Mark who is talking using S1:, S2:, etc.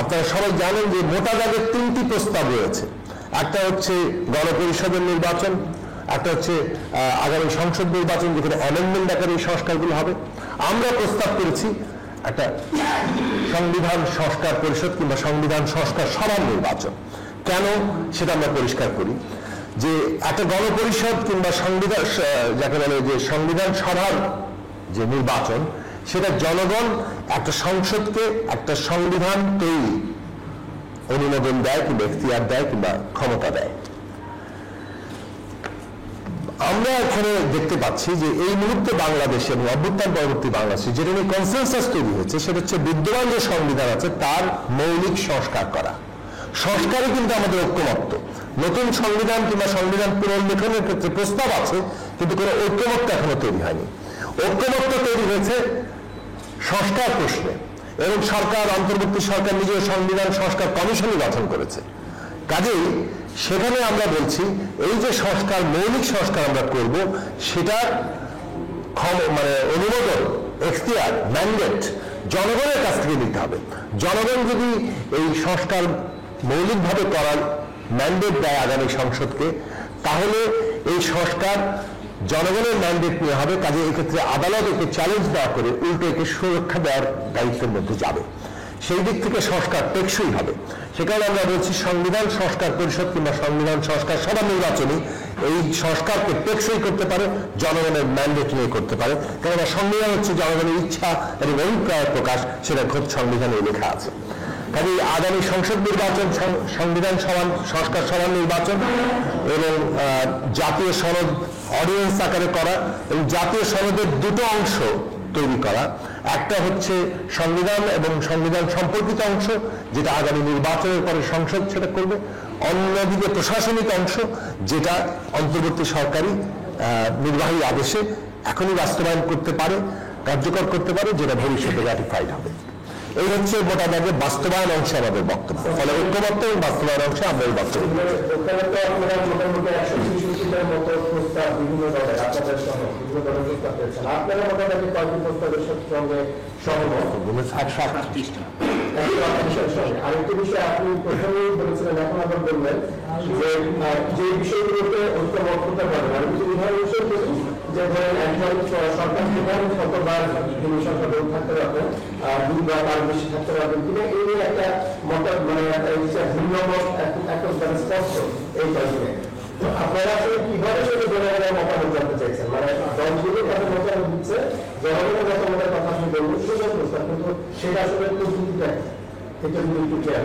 S1: আপনারা সবাই জানেন যে মোটা দাগের 3টি প্রস্তাব রয়েছে। একটা হচ্ছে গণপরিষদের নির্বাচন, একটা হচ্ছে আগামী সংসদ নির্বাচন যেখানে অ্যামেন্ডমেন্ট আকারে এই সংস্কারগুলো হবে। আমরা প্রস্তাব করেছি একটা সংবিধান সংস্কার পরিষদ কিংবা সংবিধান সংস্কার সভার নির্বাচন। কেন সেটা আমরা পরিষ্কার করি যে একটা গণপরিষদ কিংবা সংবিধান যাকে বলে যে সংবিধান সভার যে নির্বাচন, সেটা জনগণ একটা সংসদকে একটা সংবিধান তৈরি অনুমোদন দেয় কিংবা এখতিয়ার দেয় কিংবা ক্ষমতা দেয়। আমরা এখানে দেখতে পাচ্ছি যে এই মুহূর্তে বাংলাদেশে এবং অভ্যুত্থান পরবর্তী বাংলাদেশে যেটা নিয়ে কনসেনসাস তৈরি হয়েছে সেটা হচ্ছে বিদ্যমান যে সংবিধান আছে তার মৌলিক সংস্কার করা। সংস্কারে কিন্তু আমাদের ঐক্যমত্য, নতুন সংবিধান কিংবা সংবিধান পুনর্লেখনের ক্ষেত্রে প্রস্তাব আছে কিন্তু কোনো ঐক্যমত্য এখনো তৈরি হয়নি। ঐক্যমত্য তৈরি হয়েছে সংস্কার প্রশ্নে এবং সরকার, অন্তর্বর্তী সরকার নিজের সংবিধান সংস্কার কমিশনই গঠন করেছে। কাজেই সেখানে আমরা বলছি এই যে সংস্কার, মৌলিক সংস্কার আমরা করব সেটার অনুমোদন, এখতিয়ার, ম্যান্ডেট জনগণের কাছ থেকে নিতে হবে। জনগণ যদি এই সংস্কার মৌলিকভাবে করার ম্যান্ডেট দেয় আগামী সংসদকে, তাহলে এই সংস্কার জনগণের ম্যান্ডেট নিয়ে হবে। কাজে এক্ষেত্রে আদালত একে চ্যালেঞ্জ না করে উল্টো একে সুরক্ষা দেওয়ার দায়িত্বের মধ্যে যাবে। সেই দিক থেকে সংস্কার টেকসই হবে। সে কারণে আমরা বলছি সংবিধান সংস্কার পরিষদ কিংবা সংবিধান সংস্কার সভা নির্বাচনী এই সংস্কারকে টেকসই করতে পারে, জনগণের ম্যান্ডেট নিয়ে করতে পারে। কেননা সংবিধান হচ্ছে জনগণের ইচ্ছা এবং অভিপ্রায়ের প্রকাশ, সেটা খোদ সংবিধানে লেখা আছে। কাজে আগামী সংসদ নির্বাচন, সংবিধান সংস্কার সভা নির্বাচন এবং জাতীয় সনদ অর্ডিন্যান্স আকারে করা এবং জাতীয় সনদের দুটো অংশ তৈরি করা। একটা হচ্ছে সংবিধান এবং সংবিধান সম্পর্কিত অংশ যেটা আগামী নির্বাচনের পরে সংসদ সেটা করবে, অন্যদিকে প্রশাসনিক অংশ যেটা অন্তর্বর্তী সরকারি নির্বাহী আদেশে এখনই বাস্তবায়ন করতে পারে, কার্যকর করতে পারে, যেটা ভবিষ্যতে রাটিফাইড হবে। এই হচ্ছে মোটা দাগে বাস্তবায়ন অংশে আমাদের বক্তব্য। ফলে ঐক্যমত্য এবং বাস্তবায়ন অংশে আমরা এই বক্তব্য
S2: আরেকটি বিষয় আপনি প্রথমেই বলেছিলেন, এখন আবার বললেন যে বিষয়গুলোতে ঐক্যমত হতে পারে। আমি কিছু উদাহরণ হিসেবে বলি যে ধরেন একজন সরকার প্রধান কতবার তিনি সরকারে থাকতে পারবেন, 2 বা তার বেশি থাকতে পারবেন কিনা, এই নিয়ে একটা মত ভিন্ন মত একটা স্পষ্ট এই কারণে। তো আপনারা আসলে কিভাবে সেটা জনগণের মতামত জানতে চাইছেন? মানে দলগুলো তাদের মতামত দিচ্ছে, জনগণের মতামতের কথা আপনি বলবেন, সুযোগ প্রস্তাব, কিন্তু সেটা আসলে প্রস্তুতিটা এটা কিন্তু একটু ক্লিয়ার।